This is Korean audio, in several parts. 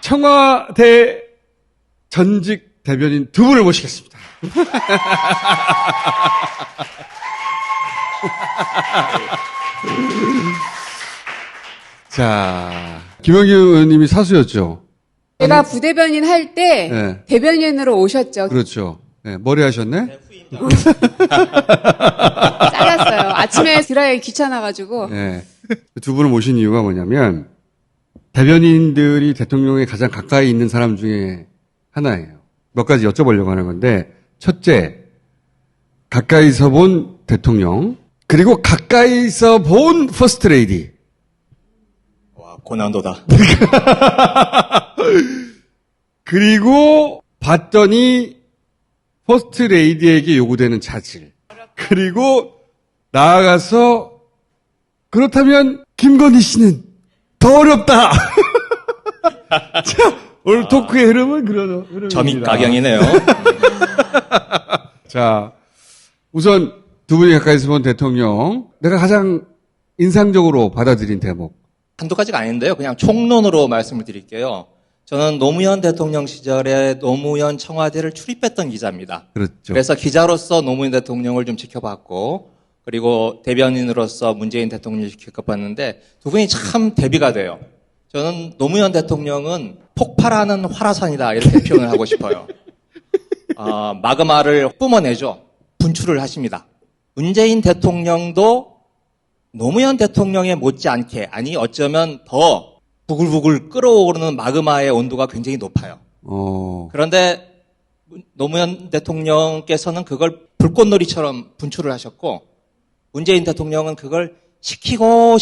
청와대 전직 대변인 두 분을 모시겠습니다. 자, 김영기 의원님이 사수였죠? 제가 부대변인 할 때 네. 대변인으로 오셨죠. 그렇죠. 네, 머리 하셨네? 잘랐어요. 아침에 드라이기 귀찮아가지고. 네. 두 분을 모신 이유가 뭐냐면, 대변인들이 대통령에 가장 가까이 있는 사람 중에 하나예요. 몇 가지 여쭤보려고 하는 건데, 첫째, 가까이서 본 대통령, 그리고 가까이서 본 퍼스트 레이디. 와, 고난도다. 그리고 봤더니 퍼스트 레이디에게 요구되는 자질. 그리고 나아가서 그렇다면 김건희 씨는 더 어렵다. 자, 오늘 토크의 흐름은 그런 흐름입니다. 점입가경이네요. 자, 우선 두 분이 가까이서 본 대통령, 내가 가장 인상적으로 받아들인 대목. 한두 가지가 아닌데요. 그냥 총론으로 말씀을 드릴게요. 저는 노무현 대통령 시절에 노무현 청와대를 출입했던 기자입니다. 그렇죠. 그래서 기자로서 노무현 대통령을 좀 지켜봤고, 그리고 대변인으로서 문재인 대통령을 지켜봤는데 두 분이 참 대비가 돼요. 저는 노무현 대통령은 폭발하는 화라산이다 이렇게 표현을 하고 싶어요. 마그마를 뿜어내죠. 분출을 하십니다. 문재인 대통령도 노무현 대통령에 못지않게, 아니 어쩌면 더 부글부글 끓어오르는 마그마의 온도가 굉장히 높아요. 그런데 노무현 대통령께서는 그걸 불꽃놀이처럼 분출을 하셨고, 문재인 대통령은 그걸 시키고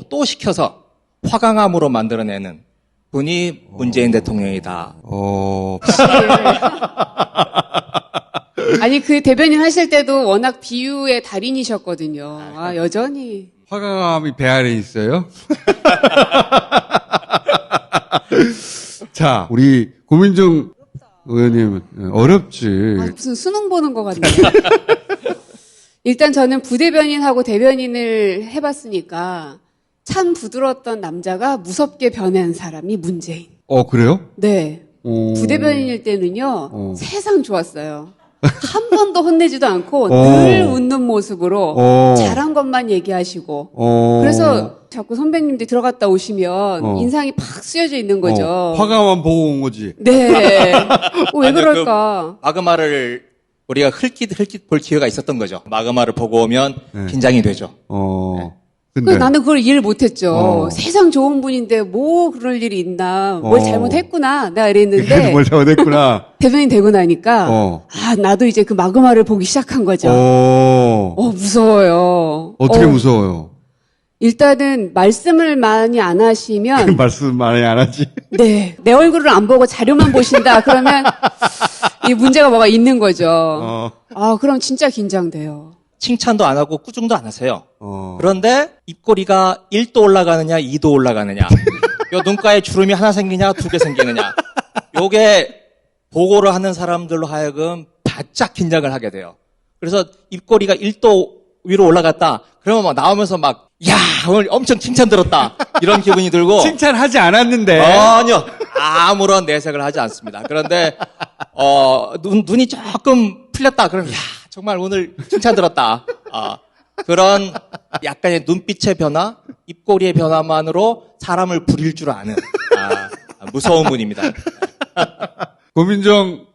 또 시켜서 화강암으로 만들어내는 분이 문재인 대통령이다. 아니, 그 대변인 하실 때도 워낙 비유의 달인이셨거든요. 아, 여전히. 화강암이 배 아래에 있어요? 자, 우리 고민정 의원님, 어렵지. 무슨 수능 보는 것 같네요. 일단 저는 부대변인하고 대변인을 해봤으니까 참 부드러웠던 남자가 무섭게 변한 사람이 문재인. 그래요? 네. 부대변인일 때는요, 세상 좋았어요. 한 번도 혼내지도 않고 늘 웃는 모습으로 잘한 것만 얘기하시고 그래서 자꾸 선배님들이 들어갔다 오시면 인상이 팍 쓰여져 있는 거죠. 화가만 보고 온 거지. 네. 왜 그럴까? 그 마그마를 우리가 흘깃 볼 기회가 있었던 거죠. 마그마를 보고 오면 긴장이 되죠. 근데 나는 그걸 이해를 못했죠. 세상 좋은 분인데 뭐 그럴 일이 있나. 뭘 잘못했구나. 내가 이랬는데. 뭘 잘못했구나. 대변인 되고 나니까 나도 이제 그 마그마를 보기 시작한 거죠. 무서워요. 어떻게 무서워요? 일단은 말씀을 많이 안 하시면 말씀 많이 안 하지. 네. 내 얼굴을 안 보고 자료만 보신다. 그러면 이 문제가 뭐가 있는 거죠. 그럼 진짜 긴장돼요. 칭찬도 안 하고 꾸중도 안 하세요. 그런데 입꼬리가 1도 올라가느냐 2도 올라가느냐, 요 눈가에 주름이 하나 생기냐 2개 생기느냐, 요게 보고를 하는 사람들로 하여금 바짝 긴장을 하게 돼요. 그래서 입꼬리가 1도 위로 올라갔다 그러면 막 나오면서 막 야, 오늘 엄청 칭찬 들었다 이런 기분이 들고. 칭찬하지 않았는데. 아니요, 아무런 내색을 하지 않습니다. 그런데 눈이 조금 풀렸다 그러면 야, 정말 오늘 칭찬 들었다. 그런 약간의 눈빛의 변화, 입꼬리의 변화만으로 사람을 부릴 줄 아는 무서운 분입니다. 고민정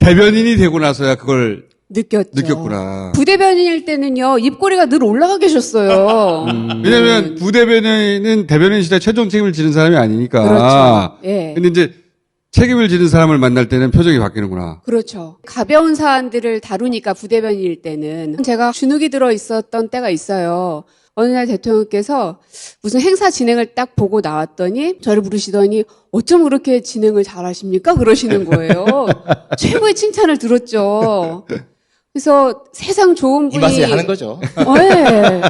대변인이 되고 나서야 그걸 느꼈구나. 부대변인일 때는요, 입꼬리가 늘 올라가 계셨어요. 왜냐면 부대변인은 대변인 시대 최종 책임을 지는 사람이 아니니까. 그렇죠. 예. 근데 이제 책임을 지는 사람을 만날 때는 표정이 바뀌는구나. 그렇죠. 가벼운 사안들을 다루니까 부대변인일 때는 제가 주눅이 들어 있었던 때가 있어요. 어느 날 대통령께서 무슨 행사 진행을 딱 보고 나왔더니 저를 부르시더니 어쩜 그렇게 진행을 잘하십니까? 그러시는 거예요. 최고의 칭찬을 들었죠. 그래서 세상 좋은 분이 이 맛에 하는 거죠. 네.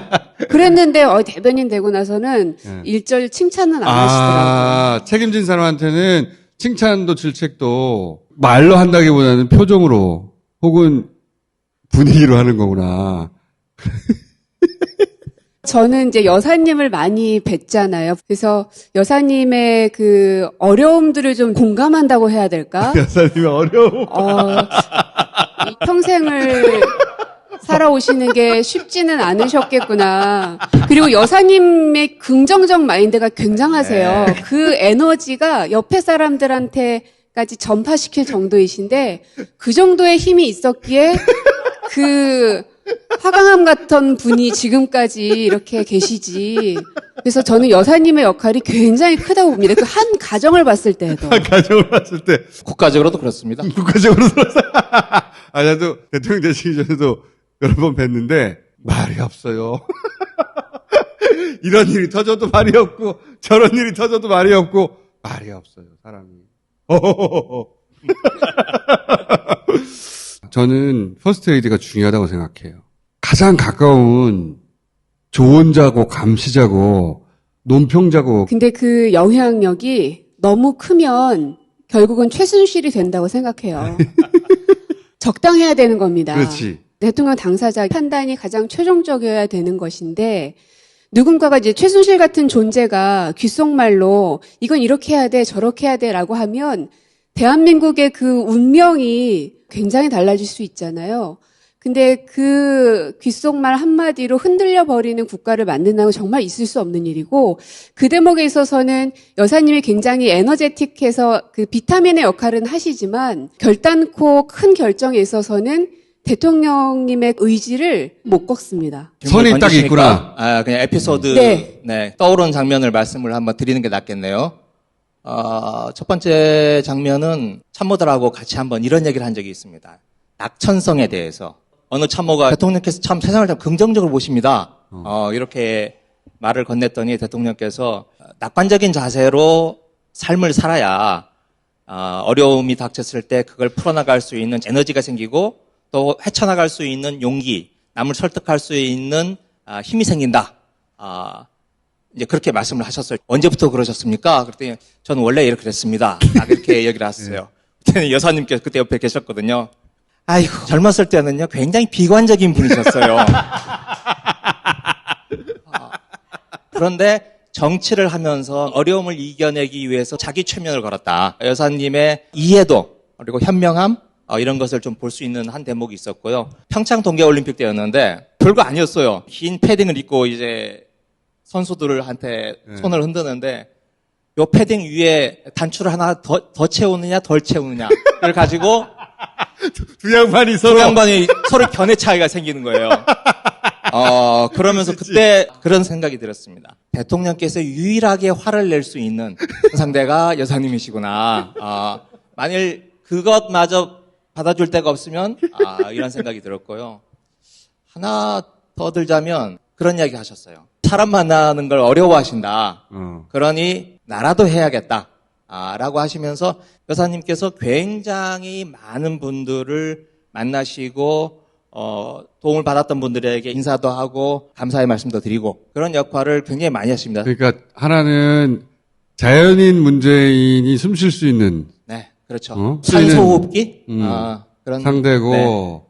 그랬는데 대변인 되고 나서는 일절 칭찬은 안 하시더라고요. 책임진 사람한테는 칭찬도 질책도 말로 한다기보다는 표정으로 혹은 분위기로 하는 거구나. 저는 이제 여사님을 많이 뵀잖아요. 그래서 여사님의 그 어려움들을 좀 공감한다고 해야 될까? 여사님의 어려움. 이 평생을 살아오시는 게 쉽지는 않으셨겠구나. 그리고 여사님의 긍정적 마인드가 굉장하세요. 그 에너지가 옆에 사람들한테까지 전파시킬 정도이신데 그 정도의 힘이 있었기에 그 화강암 같은 분이 지금까지 이렇게 계시지. 그래서 저는 여사님의 역할이 굉장히 크다고 봅니다. 그 한 가정을 봤을 때도. 가정을 봤을 때. 국가적으로도 그렇습니다. 국가적으로 들어서. 나도 대통령 되시기 전에도 여러 번 뵀는데, 말이 없어요. 이런 일이 터져도 말이 없고, 저런 일이 터져도 말이 없고, 말이 없어요, 사람이. 저는 퍼스트 에이드가 중요하다고 생각해요. 가장 가까운 조언자고 감시자고 논평자고. 근데 그 영향력이 너무 크면 결국은 최순실이 된다고 생각해요. 적당해야 되는 겁니다. 그렇지. 대통령 당사자 판단이 가장 최종적이어야 되는 것인데 누군가가 이제 최순실 같은 존재가 귓속말로 이건 이렇게 해야 돼 저렇게 해야 돼라고 하면 대한민국의 그 운명이 굉장히 달라질 수 있잖아요. 근데 그 귓속말 한마디로 흔들려 버리는 국가를 만든다는 건 정말 있을 수 없는 일이고 그 대목에 있어서는 여사님이 굉장히 에너제틱해서 그 비타민의 역할은 하시지만 결단코 큰 결정에 있어서는 대통령님의 의지를 못 꺾습니다. 선이 딱 있구나. 그냥 에피소드 네. 떠오르는 장면을 말씀을 한번 드리는 게 낫겠네요. 첫 번째 장면은 참모들하고 같이 한번 이런 얘기를 한 적이 있습니다. 낙천성에 대해서. 어느 참모가 대통령께서 참 세상을 참 긍정적으로 보십니다. 이렇게 말을 건넸더니 대통령께서 낙관적인 자세로 삶을 살아야 어려움이 닥쳤을 때 그걸 풀어나갈 수 있는 에너지가 생기고 또 헤쳐나갈 수 있는 용기, 남을 설득할 수 있는 힘이 생긴다. 이제 그렇게 말씀을 하셨어요. 언제부터 그러셨습니까? 그랬더니 저는 원래 이렇게 됐습니다. 이렇게 얘기를 하셨어요. 그때는 여사님께서 그때 옆에 계셨거든요. 아이고, 젊었을 때는요, 굉장히 비관적인 분이셨어요. 그런데 정치를 하면서 어려움을 이겨내기 위해서 자기 최면을 걸었다. 여사님의 이해도, 그리고 현명함, 이런 것을 좀 볼 수 있는 한 대목이 있었고요. 평창 동계올림픽 때였는데, 별거 아니었어요. 긴 패딩을 입고 이제 선수들한테 손을 흔드는데, 요 패딩 위에 단추를 하나 더 채우느냐, 덜 채우느냐. 를 가지고, 두 양반이 서로 견해 차이가 생기는 거예요. 그러면서 그때 그런 생각이 들었습니다. 대통령께서 유일하게 화를 낼 수 있는 상대가 여사님이시구나. 만일 그것마저 받아줄 데가 없으면, 이런 생각이 들었고요. 하나 더 들자면 그런 이야기 하셨어요. 사람 만나는 걸 어려워하신다. 그러니 나라도 해야겠다. 라고 하시면서 여사님께서 굉장히 많은 분들을 만나시고 도움을 받았던 분들에게 인사도 하고 감사의 말씀도 드리고 그런 역할을 굉장히 많이 하십니다. 그러니까 하나는 자연인 문재인이 숨 쉴 수 있는 네, 그렇죠. 쉴 산소호흡기 그런 상대고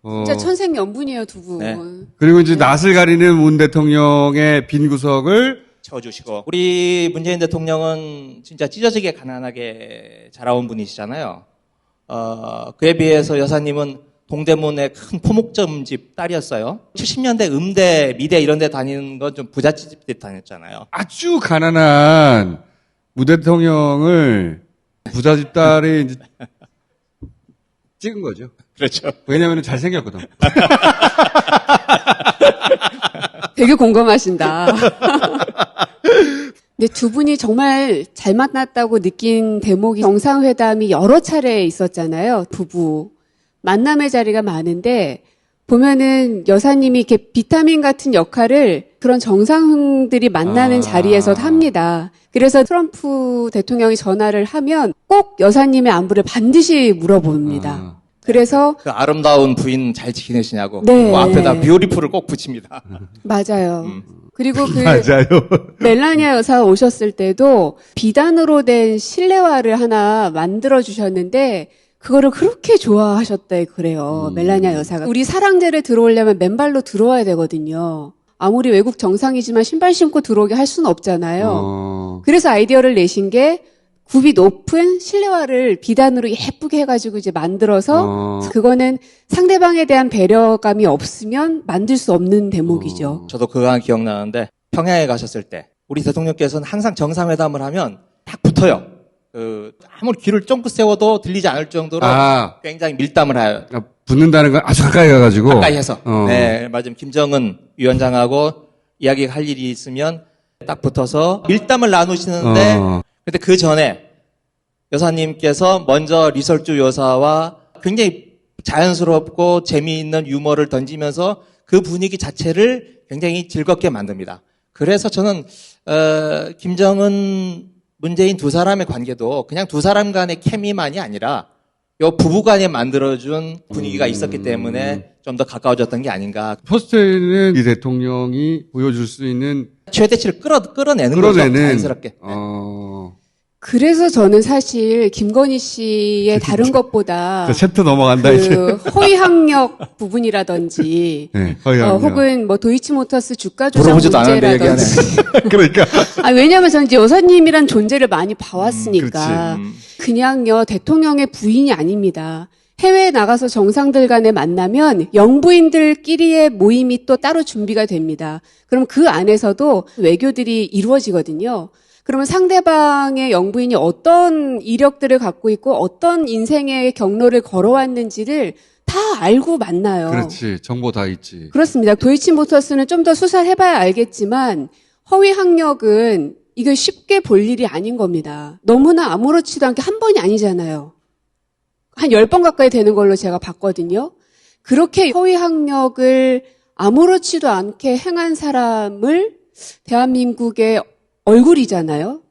네. 진짜 천생연분이에요, 두 분. 네. 그리고 이제 낯을 가리는 문 대통령의 빈 구석을 채워주시고 우리 문재인 대통령은 진짜 찢어지게 가난하게 자라온 분이시잖아요. 그에 비해서 여사님은 동대문의 큰 포목점집 딸이었어요. 70년대 음대, 미대 이런 데 다니는 건 좀 부잣집 때 다녔잖아요. 아주 가난한 문 대통령을 부잣집 딸이 이제 찍은 거죠. 그렇죠. 왜냐하면 잘생겼거든. 되게 공감하신다. 근데 두 분이 정말 잘 만났다고 느낀 대목이 정상회담이 여러 차례 있었잖아요. 부부. 만남의 자리가 많은데 보면은 여사님이 이렇게 비타민 같은 역할을 그런 정상들이 만나는 자리에서 합니다. 그래서 트럼프 대통령이 전화를 하면 꼭 여사님의 안부를 반드시 물어봅니다. 그래서 그 아름다운 부인 잘 지내시냐고 네. 앞에다 뷰티풀을 꼭 붙입니다. 맞아요. 그리고 그 맞아요. 멜라니아 여사 오셨을 때도 비단으로 된 실내화를 하나 만들어 주셨는데 그거를 그렇게 좋아하셨다 그래요. 멜라니아 여사가. 우리 사랑제를 들어오려면 맨발로 들어와야 되거든요. 아무리 외국 정상이지만 신발 신고 들어오게 할 수는 없잖아요. 그래서 아이디어를 내신 게 굽이 높은 실내화를 비단으로 예쁘게 해가지고 이제 만들어서 그거는 상대방에 대한 배려감이 없으면 만들 수 없는 대목이죠. 저도 그거 기억나는데 평양에 가셨을 때 우리 대통령께서는 항상 정상회담을 하면 딱 붙어요. 아무리 귀를 쫑긋 세워도 들리지 않을 정도로 굉장히 밀담을 해요. 붙는다는 건 아주 가까이 가가지고. 가까이 해서. 네, 맞아요. 김정은 위원장하고 이야기할 일이 있으면 딱 붙어서 밀담을 나누시는데 근데 그 전에 여사님께서 먼저 리설주 여사와 굉장히 자연스럽고 재미있는 유머를 던지면서 그 분위기 자체를 굉장히 즐겁게 만듭니다. 그래서 저는 김정은, 문재인 두 사람의 관계도 그냥 두 사람 간의 케미만이 아니라 요 부부간에 만들어준 분위기가 있었기 때문에 좀 더 가까워졌던 게 아닌가. 포스트는 이 대통령이 보여줄 수 있는 최대치를 끌어내는 거죠. 자연스럽게. 그래서 저는 사실 김건희 씨의 다른 것보다 챕터 넘어간다 이제. 허위학력 부분이라든지 네, 허위학력. 혹은 뭐 도이치모터스 주가 조작 물어보지도 않았는데 문제라든지. 그러니까. 왜냐하면 저는 이제 여사님이란 존재를 많이 봐왔으니까 그냥요 대통령의 부인이 아닙니다. 해외에 나가서 정상들 간에 만나면 영부인들끼리의 모임이 또 따로 준비가 됩니다. 그럼 그 안에서도 외교들이 이루어지거든요. 그러면 상대방의 영부인이 어떤 이력들을 갖고 있고 어떤 인생의 경로를 걸어왔는지를 다 알고 만나요. 그렇지. 정보 다 있지. 그렇습니다. 도이치모터스는 좀 더 수사를 해봐야 알겠지만 허위 학력은 이게 쉽게 볼 일이 아닌 겁니다. 너무나 아무렇지도 않게 한 번이 아니잖아요. 한 10번 가까이 되는 걸로 제가 봤거든요. 그렇게 허위 학력을 아무렇지도 않게 행한 사람을 대한민국의 얼굴이잖아요.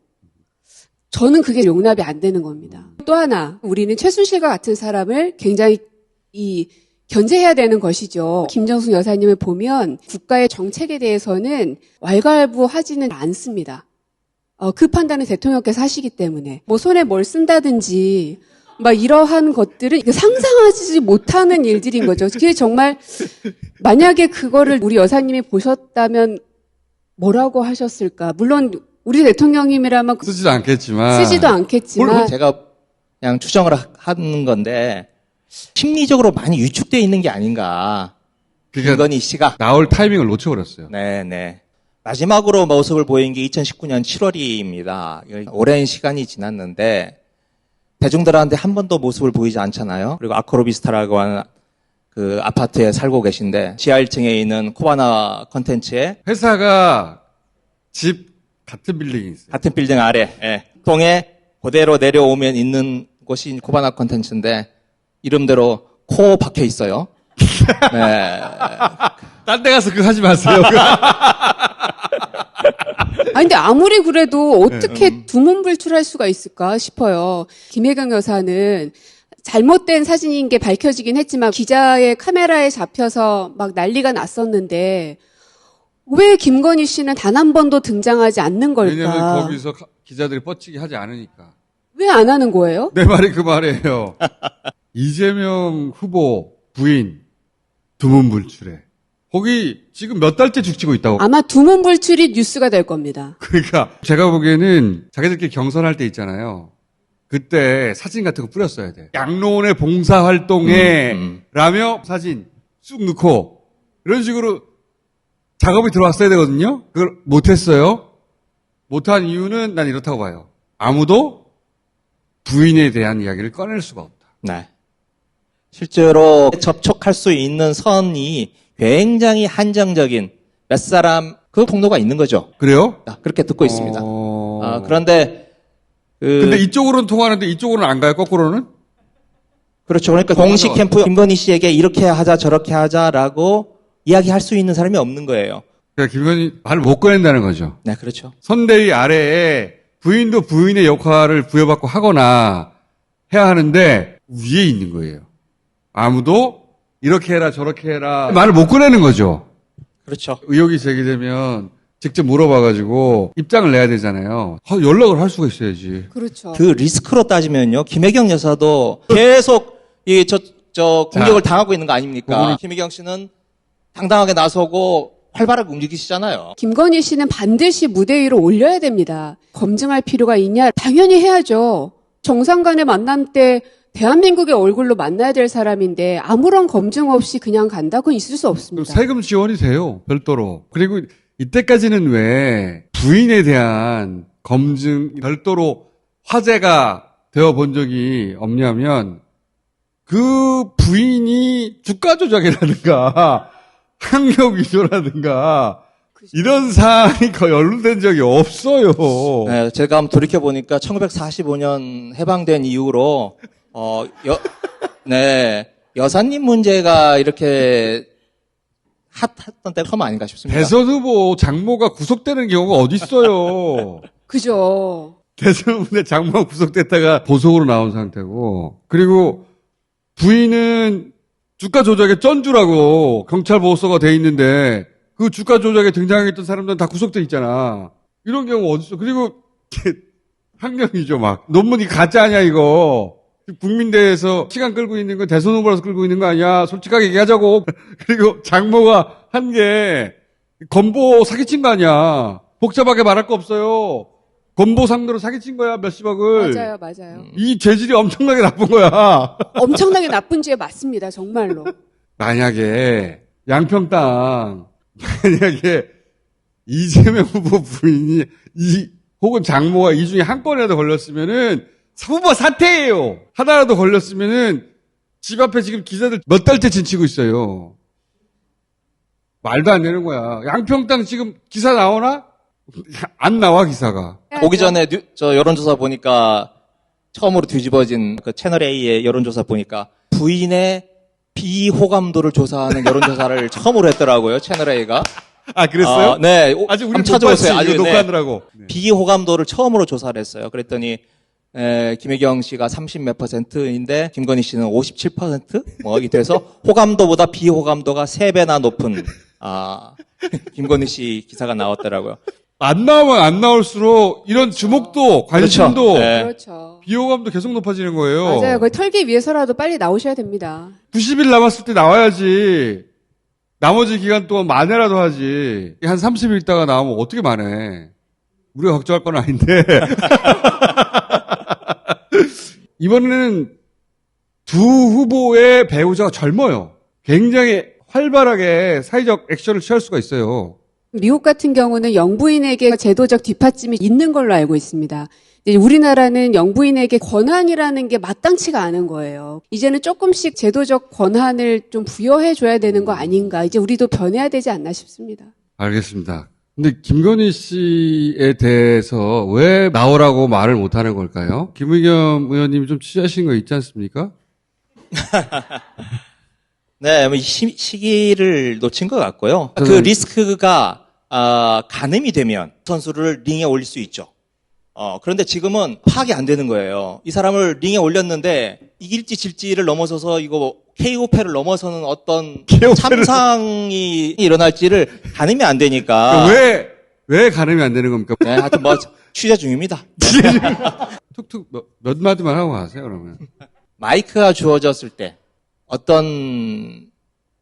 저는 그게 용납이 안 되는 겁니다. 또 하나, 우리는 최순실과 같은 사람을 굉장히 견제해야 되는 것이죠. 김정숙 여사님을 보면 국가의 정책에 대해서는 왈가왈부하지는 않습니다. 그 판단은 대통령께서 하시기 때문에 뭐 손에 뭘 쓴다든지 막 이러한 것들은 상상하지 못하는 일들인 거죠. 그게 정말 만약에 그거를 우리 여사님이 보셨다면 뭐라고 하셨을까? 물론 우리 대통령님이라면 쓰지도 않겠지만. 제가 그냥 추정을 하는 건데 심리적으로 많이 위축되어 있는 게 아닌가. 김건희 씨가 나올 타이밍을 놓쳐버렸어요. 네. 마지막으로 모습을 보인 게 2019년 7월입니다. 오랜 시간이 지났는데 대중들한테 한 번도 모습을 보이지 않잖아요. 그리고 아크로비스타라고 하는 그 아파트에 살고 계신데 지하 1층에 있는 코바나 컨텐츠에 회사가 집 같은 빌딩이 있어요. 같은 빌딩 아래 동에 그대로 내려오면 있는 곳이 코바나 컨텐츠인데 이름대로 코 박혀 있어요. 네. 딴 데 가서 그거 하지 마세요. 근데 아무리 그래도 어떻게 두문불출할 수가 있을까 싶어요. 김혜경 여사는 잘못된 사진인 게 밝혀지긴 했지만 기자의 카메라에 잡혀서 막 난리가 났었는데 왜 김건희 씨는 단 한 번도 등장하지 않는 걸까? 왜냐면 거기서 기자들이 뻗치기 하지 않으니까. 왜 안 하는 거예요? 내 말이 그 말이에요. 이재명 후보 부인 두문불출해. 거기 지금 몇 달째 죽치고 있다고. 아마 두문불출이 뉴스가 될 겁니다. 그러니까 제가 보기에는 자기들끼리 경선할 때 있잖아요. 그때 사진 같은 거 뿌렸어야 돼. 양로원의 봉사활동에 라며 사진 쑥 넣고 이런 식으로 작업이 들어왔어야 되거든요. 그걸 못했어요. 못한 이유는 난 이렇다고 봐요. 아무도 부인에 대한 이야기를 꺼낼 수가 없다. 네. 실제로 접촉할 수 있는 선이 굉장히 한정적인 몇 사람 그 폭로가 있는 거죠. 그래요? 그렇게 듣고 있습니다. 그런데 근데 이쪽으로는 통하는데 이쪽으로는 안 가요? 거꾸로는? 그렇죠. 그러니까 공식 캠프 김건희 씨에게 이렇게 하자 저렇게 하자라고 이야기할 수 있는 사람이 없는 거예요. 그러니까 김건희 말을 못 꺼낸다는 거죠. 네, 그렇죠. 선대위 아래에 부인도 부인의 역할을 부여받고 하거나 해야 하는데 위에 있는 거예요. 아무도 이렇게 해라 저렇게 해라 말을 못 꺼내는 거죠. 그렇죠. 의혹이 제기되면 직접 물어봐가지고 입장을 내야 되잖아요. 연락을 할 수가 있어야지. 그렇죠. 그 리스크로 따지면요. 김혜경 여사도 계속 공격을 당하고 있는 거 아닙니까? 김혜경 씨는 당당하게 나서고 활발하게 움직이시잖아요. 김건희 씨는 반드시 무대 위로 올려야 됩니다. 검증할 필요가 있냐? 당연히 해야죠. 정상 간의 만남 때 대한민국의 얼굴로 만나야 될 사람인데 아무런 검증 없이 그냥 간다고는 있을 수 그럼 없습니다. 세금 지원이 돼요. 별도로. 그리고 이때까지는 왜 부인에 대한 검증 별도로 화제가 되어 본 적이 없냐면 그 부인이 주가 조작이라든가 학력 위조라든가 이런 사안이 거의 언론된 적이 없어요. 네, 제가 한번 돌이켜보니까 1945년 해방된 이후로, 여사님 문제가 이렇게 핫했던 때가 처음 아닌가 싶습니다. 대선 후보 장모가 구속되는 경우가 어딨어요. 그죠. 대선 후보 장모가 구속됐다가 보석으로 나온 상태고, 그리고 부인은 주가 조작의 쩐주라고 경찰 보고서가 돼 있는데 그 주가 조작에 등장했던 사람들은 다 구속돼 있잖아. 이런 경우 어딨어. 그리고 학력이죠. 막 논문이 가짜냐 이거. 국민대에서 시간 끌고 있는 건 대선 후보라서 끌고 있는 거 아니야. 솔직하게 얘기하자고. 그리고 장모가 한 게 건보 사기친 거 아니야. 복잡하게 말할 거 없어요. 건보 상대로 사기친 거야, 몇십억을. 맞아요. 이 죄질이 엄청나게 나쁜 거야. 엄청나게 나쁜 죄 맞습니다. 정말로. 만약에 양평 만약에 이재명 후보 부인이 혹은 장모가 이 중에 한 건이라도 걸렸으면은 후보 사퇴예요. 하나라도 걸렸으면은 집 앞에 지금 기자들 몇 달째 진치고 있어요. 말도 안 되는 거야. 양평 지금 기사 나오나? 안 나와 기사가. 오기 전에 저 여론조사 보니까 처음으로 뒤집어진 그 채널 A의 여론조사 보니까 부인의 비호감도를 조사하는 여론조사를 처음으로 했더라고요. 채널 A가. 아 그랬어요? 네. 아직 우리 한번 못 찾아보세요. 봤지. 이거 녹화하느라고. 네. 비호감도를 처음으로 조사를 했어요. 그랬더니 김혜경 씨가 30 몇 %인데 김건희 씨는 57% 뭐 이렇게 돼서 호감도보다 비호감도가 3배나 높은 김건희 씨 기사가 나왔더라고요. 안 나오면 안 나올수록 이런 주목도 관심도 그렇죠. 네. 그렇죠. 비호감도 계속 높아지는 거예요. 맞아요. 그걸 털기 위해서라도 빨리 나오셔야 됩니다. 90일 남았을 때 나와야지. 나머지 기간 동안 만회라도 하지. 한 30일 있다가 나오면 어떻게 만회. 우리가 걱정할 건 아닌데. 이번에는 두 후보의 배우자가 젊어요. 굉장히 활발하게 사회적 액션을 취할 수가 있어요. 미국 같은 경우는 영부인에게 제도적 뒷받침이 있는 걸로 알고 있습니다. 이제 우리나라는 영부인에게 권한이라는 게 마땅치가 않은 거예요. 이제는 조금씩 제도적 권한을 좀 부여해 줘야 되는 거 아닌가. 이제 우리도 변해야 되지 않나 싶습니다. 알겠습니다. 근데 김건희 씨에 대해서 왜 나오라고 말을 못하는 걸까요? 김의겸 의원님이 좀 취재하신 거 있지 않습니까? 네, 뭐 시기를 놓친 것 같고요. 그 저는- 리스크가 가늠이 되면 선수를 링에 올릴 수 있죠. 그런데 지금은 파악이 안 되는 거예요. 이 사람을 링에 올렸는데 이길지 질지를 넘어서서 이거 KO패를 넘어서는 어떤 참상이 일어날지를 가늠이 안 되니까. 왜 가늠이 안 되는 겁니까? 네, 하여튼 뭐 취재 중입니다. 툭툭 몇 마디만 하고 가세요, 그러면. 마이크가 주어졌을 때 어떤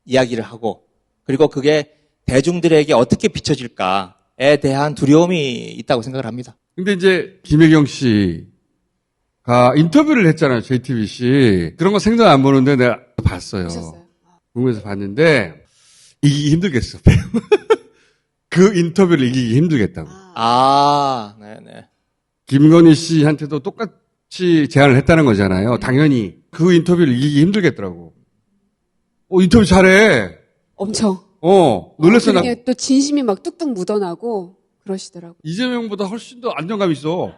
이야기를 하고 그리고 그게 대중들에게 어떻게 비춰질까에 대한 두려움이 있다고 생각을 합니다. 근데 이제 김혜경 씨가 인터뷰를 했잖아요, JTBC. 그런 거 생전 안 보는데 내가 봤어요. 보셨어요? 궁금해서 봤는데 이기기 힘들겠어. 그 인터뷰를 이기기 힘들겠다고. 네네. 김건희 씨한테도 똑같이 제안을 했다는 거잖아요. 당연히 그 인터뷰를 이기기 힘들겠더라고. 인터뷰 잘해. 엄청. 놀랬어. 나 그게 또 진심이 막 뚝뚝 묻어나고 그러시더라고요. 이재명보다 훨씬 더 안정감 있어.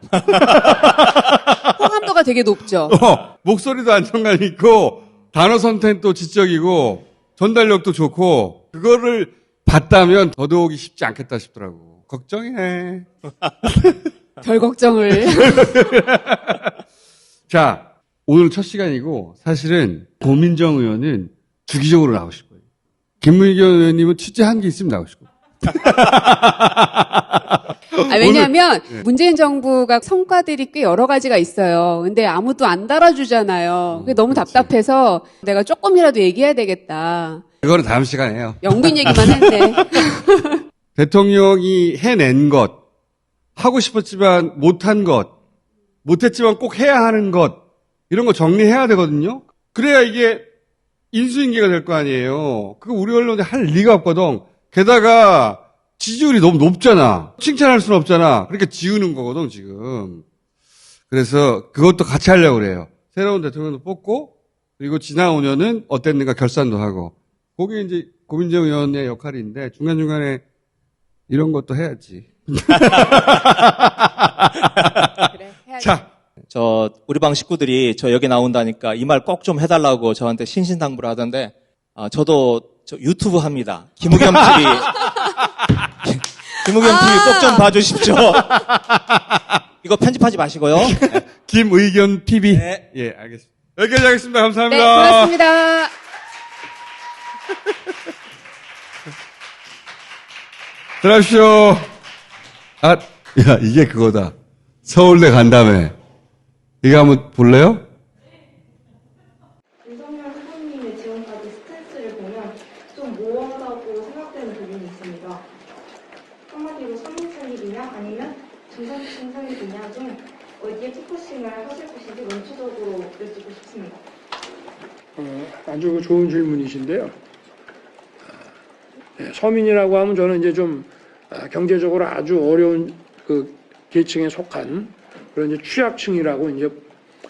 호감도가 되게 높죠. 목소리도 안정감 있고 단어 선택도 지적이고 전달력도 좋고 그거를 봤다면 더더욱이 쉽지 않겠다 싶더라고. 걱정이네. 별 걱정을. 자, 오늘 첫 시간이고 사실은 고민정 의원은 주기적으로 나오실 거예요. 김의겸 의원님은 취재한 게 있으면 나오실 거예요. 왜냐하면 문재인 정부가 성과들이 꽤 여러 가지가 있어요. 근데 아무도 안 달아주잖아요. 그게 너무 그렇지. 답답해서 내가 조금이라도 얘기해야 되겠다. 그거는 다음 시간에 해요. 영빈 얘기만 했네. 대통령이 해낸 것, 하고 싶었지만 못한 것, 못했지만 꼭 해야 하는 것, 이런 거 정리해야 되거든요. 그래야 이게 인수인계가 될 거 아니에요. 그거 우리 언론에 할 리가 없거든. 게다가 지지율이 너무 높잖아. 칭찬할 수는 없잖아. 그러니까 지우는 거거든, 지금. 그래서 그것도 같이 하려고 그래요. 새로운 대통령도 뽑고, 그리고 지난 5년은 어땠는가 결산도 하고. 그게 이제 고민정 의원의 역할인데, 중간중간에 이런 것도 해야지. 그래, 해야지. 자, 우리 방 식구들이 저 여기 나온다니까 이 말 꼭 좀 해달라고 저한테 신신당부를 하던데, 저도 저 유튜브 합니다. 김우겸 TV. 김우겸 TV 꼭 좀 봐주십시오. 이거 편집하지 마시고요. 김의견 TV. 네. 예, 알겠습니다. 여기까지 하겠습니다. 네, 감사합니다. 고맙습니다. 들어가십시오. 아, 야, 이게 그거다. 서울대 간다며. 이거 한번 볼래요? 윤석열 후보님의 지금까지 스탠스를 보면 좀 모호하다고 생각되는 부분이 있습니다. 한마디로 선민선입이냐 아니면 중산층 선입이냐 중 어디에 포커싱을 하실 것인지 원초적으로 여쭙고 싶습니다. 아주 좋은 질문이신데요. 서민이라고 하면 저는 이제 좀 경제적으로 아주 어려운 그 계층에 속한 그런 이제 취약층이라고 이제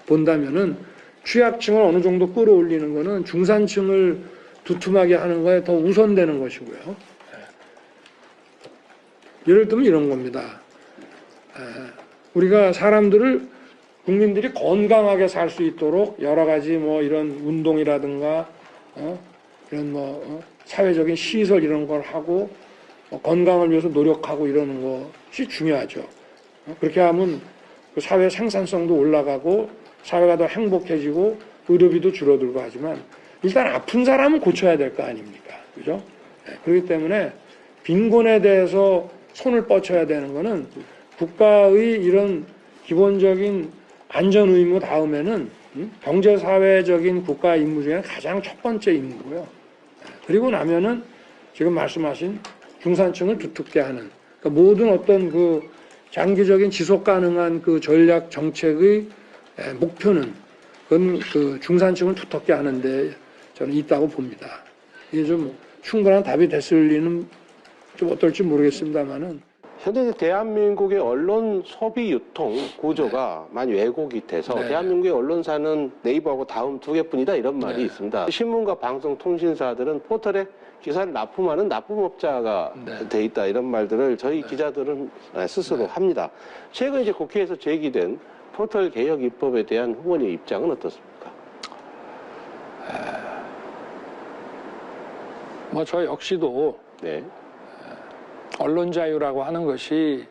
본다면은 취약층을 어느 정도 끌어올리는 거는 중산층을 두툼하게 하는 거에 더 우선되는 것이고요. 예를 들면 이런 겁니다. 우리가 국민들이 건강하게 살 수 있도록 여러 가지 뭐 이런 운동이라든가 이런 사회적인 시설 이런 걸 하고 건강을 위해서 노력하고 이러는 것이 중요하죠. 그렇게 하면 그 사회 생산성도 올라가고 사회가 더 행복해지고 의료비도 줄어들고 하지만 일단 아픈 사람은 고쳐야 될 거 아닙니까? 그죠? 그렇기 때문에 빈곤에 대해서 손을 뻗쳐야 되는 거는 국가의 이런 기본적인 안전 의무 다음에는 경제사회적인 국가 임무 중에 가장 첫 번째 임무고요. 그리고 나면은 지금 말씀하신 중산층을 두텁게 하는 그러니까 모든 어떤 그 장기적인 지속 가능한 그 전략 정책의 목표는 그건 그 중산층을 두텁게 하는데 저는 있다고 봅니다. 이게 좀 충분한 답이 됐을 리는 좀 어떨지 모르겠습니다만은 현재 대한민국의 언론 소비 유통 구조가 많이 왜곡이 돼서 네. 대한민국의 언론사는 네이버하고 다음 두 개뿐이다 이런 말이 있습니다. 신문과 방송통신사들은 포털에 기사를 납품하는 납품업자가 돼 있다 이런 말들을 저희 기자들은 스스로 합니다. 최근 이제 국회에서 제기된 포털 개혁 입법에 대한 후보님 입장은 어떻습니까? 뭐 저 역시도 네. 언론 자유라고 하는 것이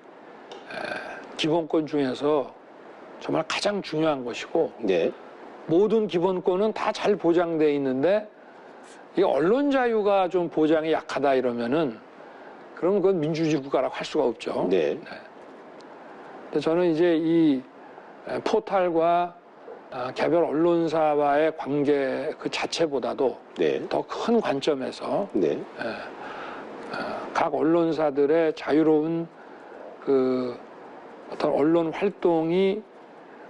기본권 중에서 정말 가장 중요한 것이고 네. 모든 기본권은 다 잘 보장돼 있는데 이 언론 자유가 좀 보장이 약하다 이러면은 그러면 그건 민주주의 국가라고 할 수가 없죠. 네. 근데 저는 이제 이 포털과 개별 언론사와의 관계 그 자체보다도 네. 더 큰 관점에서 네. 각 언론사들의 자유로운 그 어떤 언론 활동이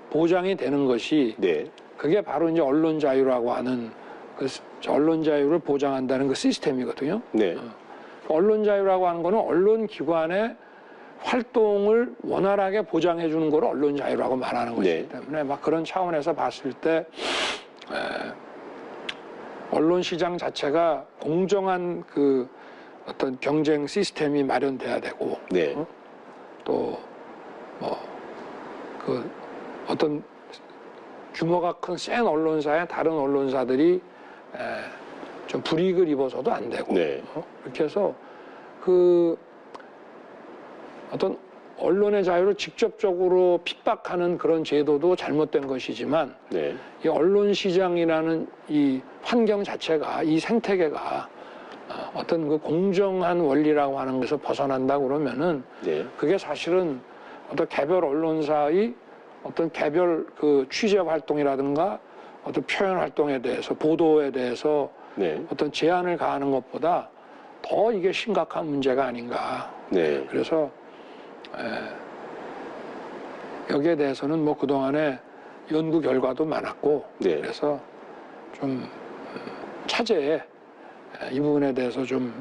보장이 되는 것이 네. 그게 바로 이제 언론 자유라고 하는 그 언론 자유를 보장한다는 그 시스템이거든요. 네. 언론 자유라고 하는 거는 언론 기관의 활동을 원활하게 보장해 주는 걸 언론 자유라고 말하는 것이기 때문에 막 그런 차원에서 봤을 때 언론 시장 자체가 공정한 그 어떤 경쟁 시스템이 마련돼야 되고 네. 또 뭐 그 어떤 규모가 큰 센 언론사에 다른 언론사들이 좀 불이익을 입어서도 안 되고 네. 이렇게 해서 그 어떤 언론의 자유를 직접적으로 핍박하는 그런 제도도 잘못된 것이지만 네. 이 언론 시장이라는 이 환경 자체가 이 생태계가 어떤 그 공정한 원리라고 하는 것에서 벗어난다 그러면은 네. 그게 사실은 어떤 개별 언론사의 어떤 개별 그 취재 활동이라든가 어떤 표현 활동에 대해서 보도에 대해서 네. 어떤 제한을 가하는 것보다 더 이게 심각한 문제가 아닌가. 네. 그래서 여기에 대해서는 뭐 그동안에 연구 결과도 많았고 네. 그래서 좀 차제에 이 부분에 대해서 좀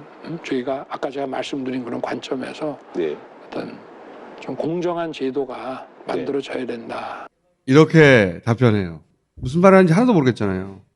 저희가 아까 제가 말씀드린 그런 관점에서 네. 어떤 좀 공정한 제도가 만들어져야 된다. 이렇게 답변해요. 무슨 말 하는지 하나도 모르겠잖아요.